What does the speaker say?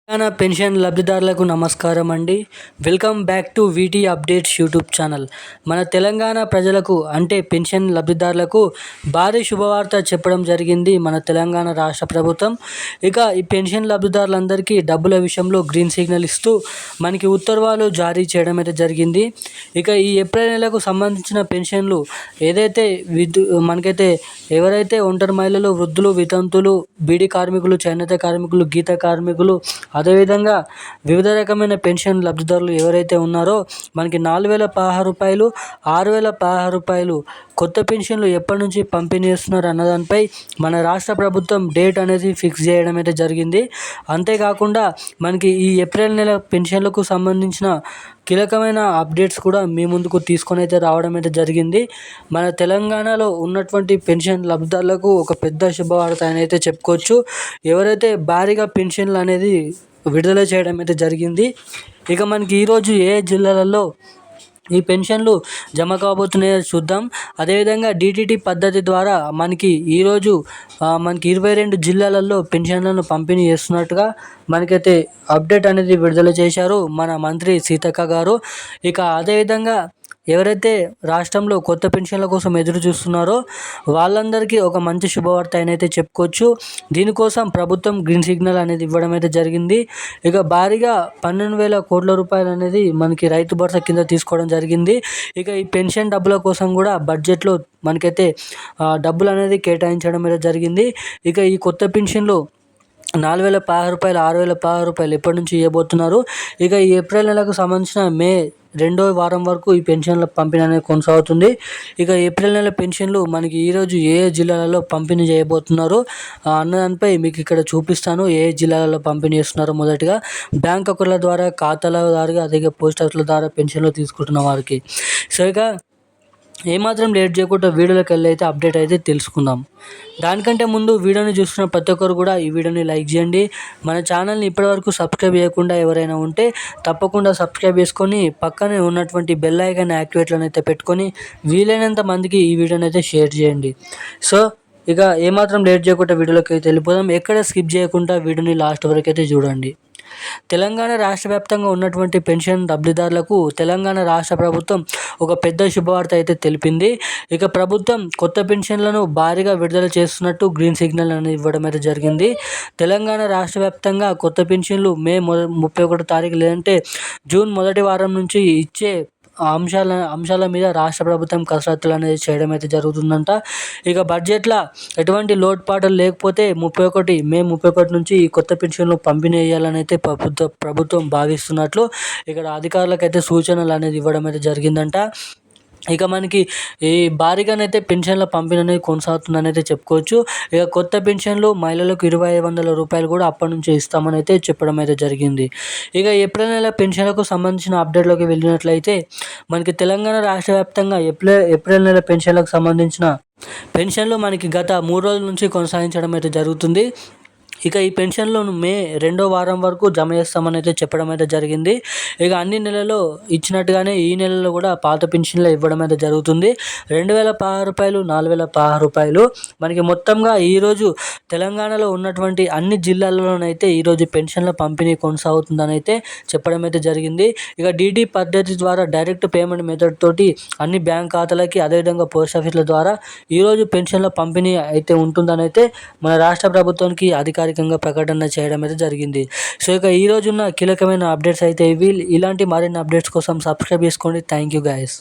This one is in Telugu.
తెలంగాణ పెన్షన్ లబ్ధిదారులకు నమస్కారం అండి. Welcome back to వీటీ updates YouTube channel. మన తెలంగాణ ప్రజలకు అంటే పెన్షన్ లబ్ధిదారులకు భారీ శుభవార్త చెప్పడం జరిగింది మన తెలంగాణ రాష్ట్ర ప్రభుత్వం. ఇక ఈ పెన్షన్ లబ్ధిదారులందరికీ డబ్బుల విషయంలో గ్రీన్ సిగ్నల్ ఇస్తూ మనకి ఉత్తర్వులు జారీ చేయడం అయితే జరిగింది. ఇక ఈ ఏప్రిల్ నెలకు సంబంధించిన పెన్షన్లు ఏదైతే మనకైతే ఎవరైతే ఒంటరి మహిళలు, వృద్ధులు, వితంతులు, బీడీ కార్మికులు, చేనేత కార్మికులు, గీత కార్మికులు, అదేవిధంగా వివిధ రకమైన పెన్షన్ లబ్ధిదారులు ఎవరైతే ఉన్నారో మనకి 4,016 రూపాయలు, 6,016 రూపాయలు కొత్త పెన్షన్లు ఎప్పటి నుంచి పంపిణీ చేస్తున్నారు అన్నదానిపై మన రాష్ట్ర ప్రభుత్వం డేట్ అనేది ఫిక్స్ చేయడం అయితే జరిగింది. అంతేకాకుండా మనకి ఈ ఏప్రిల్ నెల పెన్షన్లకు సంబంధించిన కీలకమైన అప్డేట్స్ కూడా మీ ముందుకు తీసుకొని అయితే రావడం అయితే జరిగింది. మన తెలంగాణలో ఉన్నటువంటి పెన్షన్ లబ్ధిదారులకు ఒక పెద్ద శుభవార్త అని అయితే చెప్పుకోవచ్చు. ఎవరైతే భారీగా పెన్షన్లు అనేది విడుదల చేయడం అయితే జరిగింది. ఇక మనకి ఈరోజు ఏ జిల్లాలలో ఈ పెన్షన్లు జమ కాబోతున్నాయో చూద్దాం. అదేవిధంగా డీటీటీ పద్ధతి ద్వారా మనకి ఈరోజు మనకి 22 జిల్లాలలో పెన్షన్లను పంపిణీ చేస్తున్నట్టుగా మనకైతే అప్డేట్ అనేది విడుదల చేశారు మన మంత్రి సీతక్క గారు. ఇక అదేవిధంగా ఎవరైతే రాష్ట్రంలో కొత్త పెన్షన్ల కోసం ఎదురు చూస్తున్నారో వాళ్ళందరికీ ఒక మంచి శుభవార్త అయితే చెప్పుకోవచ్చు. దీనికోసం ప్రభుత్వం గ్రీన్ సిగ్నల్ అనేది ఇవ్వడం అయితే జరిగింది. ఇక భారీగా 12,000 కోట్ల రూపాయలు అనేది మనకి రైతు భరోసా కింద తీసుకోవడం జరిగింది. ఇక ఈ పెన్షన్ డబ్బుల కోసం కూడా బడ్జెట్లో మనకైతే డబ్బులు అనేది కేటాయించడం అయితే జరిగింది. ఇక ఈ కొత్త పెన్షన్లు 4,016 రూపాయలు, 6,016 రూపాయలు ఎప్పటి నుంచి ఇవ్వబోతున్నారు. ఇక ఈ ఏప్రిల్ నెలకు సంబంధించిన మే 2వ వారం వరకు ఈ పెన్షన్ల పంపిణీ అనేది కొనసాగుతుంది. ఇక ఏప్రిల్ నెల పెన్షన్లు మనకి ఈరోజు ఏ జిల్లాలలో పంపిణీ చేయబోతున్నారు అన్నదానిపై మీకు ఇక్కడ చూపిస్తాను. ఏ జిల్లాలలో పంపిణీ చేస్తున్నారో మొదటిగా బ్యాంక్ అకౌంట్ల ద్వారా, ఖాతాల ద్వారా, అదే పోస్ట్ ఆఫీసుల ద్వారా పెన్షన్లు తీసుకుంటున్న వారికి. సో ఇక ఏమాత్రం లేట్ చేయకుండా వీడియోలోకి వెళ్ళి అయితే అప్డేట్ అయితే తెలుసుకుందాం. దానికంటే ముందు వీడియోని చూస్తున్న ప్రతి ఒక్కరు కూడా ఈ వీడియోని లైక్ చేయండి. మన ఛానల్ని ఇప్పటివరకు సబ్స్క్రైబ్ చేయకుండా ఎవరైనా ఉంటే తప్పకుండా సబ్స్క్రైబ్ చేసుకొని పక్కనే ఉన్నటువంటి బెల్ ఐకాన్ యాక్టివేట్లను అయితే పెట్టుకొని వీలైనంత మందికి ఈ వీడియోని అయితే షేర్ చేయండి. సో ఇక ఏమాత్రం లేట్ చేయకుండా వీడియోలోకి అయితే వెళ్ళిపోదాం. ఎక్కడ స్కిప్ చేయకుండా వీడియోని లాస్ట్ వరకు అయితే చూడండి. తెలంగాణ రాష్ట్ర వ్యాప్తంగా ఉన్నటువంటి పెన్షన్ లబ్ధిదారులకు తెలంగాణ రాష్ట్ర ప్రభుత్వం ఒక పెద్ద శుభవార్త అయితే తెలిపింది. ఇక ప్రభుత్వం కొత్త పెన్షన్లను భారీగా విడుదల చేస్తున్నట్టు గ్రీన్ సిగ్నల్ అనేది ఇవ్వడం అయితే జరిగింది. తెలంగాణ రాష్ట్ర వ్యాప్తంగా కొత్త పెన్షన్లు మే 31 తారీఖు లేదంటే జూన్ మొదటి వారం నుంచి ఇచ్చే అంశాల మీద రాష్ట్ర ప్రభుత్వం కసరత్తులు అనేది చేయడం అయితే జరుగుతుందంట. ఇక బడ్జెట్లో ఎటువంటి లోటుపాట్లు లేకపోతే మే 31 నుంచి ఈ కొత్త పెన్షన్లు పంపిణీ చేయాలని అయితే ప్రభుత్వం భావిస్తున్నట్లు ఇక్కడ అధికారులకైతే సూచనలు అనేది ఇవ్వడం అయితే జరిగిందంట. ఇక మనకి ఈ భారీగానైతే పెన్షన్ల పంపిణీ అనేది కొనసాగుతుందని అయితే చెప్పుకోవచ్చు. ఇక కొత్త పెన్షన్లు మహిళలకు 2,500 రూపాయలు కూడా అప్పటి నుంచి ఇస్తామని అయితే చెప్పడం అయితే జరిగింది. ఇక ఏప్రిల్ నెల పెన్షన్లకు సంబంధించిన అప్డేట్లోకి వెళ్ళినట్లయితే మనకి తెలంగాణ రాష్ట్ర వ్యాప్తంగా ఏప్రిల్ నెల పెన్షన్లకు సంబంధించిన పెన్షన్లు మనకి గత 3 రోజుల నుంచి కొనసాగించడం అయితే జరుగుతుంది. ఇక ఈ పెన్షన్లను మే 2వ వారం వరకు జమ చేస్తామని అయితే చెప్పడం అయితే జరిగింది. ఇక అన్ని నెలలో ఇచ్చినట్టుగానే ఈ నెలలో కూడా పాత పెన్షన్లు ఇవ్వడం అయితే జరుగుతుంది. 2,016 రూపాయలు, 4,016 రూపాయలు మనకి మొత్తంగా ఈరోజు తెలంగాణలో ఉన్నటువంటి అన్ని జిల్లాల్లోనైతే ఈరోజు పెన్షన్ల పంపిణీ కొనసాగుతుందని అయితే చెప్పడం అయితే జరిగింది. ఇక డీడీ పద్ధతి ద్వారా డైరెక్ట్ పేమెంట్ మెథడ్ తోటి అన్ని బ్యాంక్ ఖాతాలకి, అదేవిధంగా పోస్ట్ ఆఫీసుల ద్వారా ఈరోజు పెన్షన్ల పంపిణీ అయితే ఉంటుందని అయితే మన రాష్ట్ర ప్రభుత్వానికి అధికారికంగా ప్రకటన చేయడం అయితే జరిగింది. సో ఇక ఈ రోజున్న కీలకమైన అప్డేట్స్ అయితే ఇవి. ఇలాంటి మరిన్ని అప్డేట్స్ కోసం సబ్స్క్రైబ్ చేసుకోండి. Thank you guys.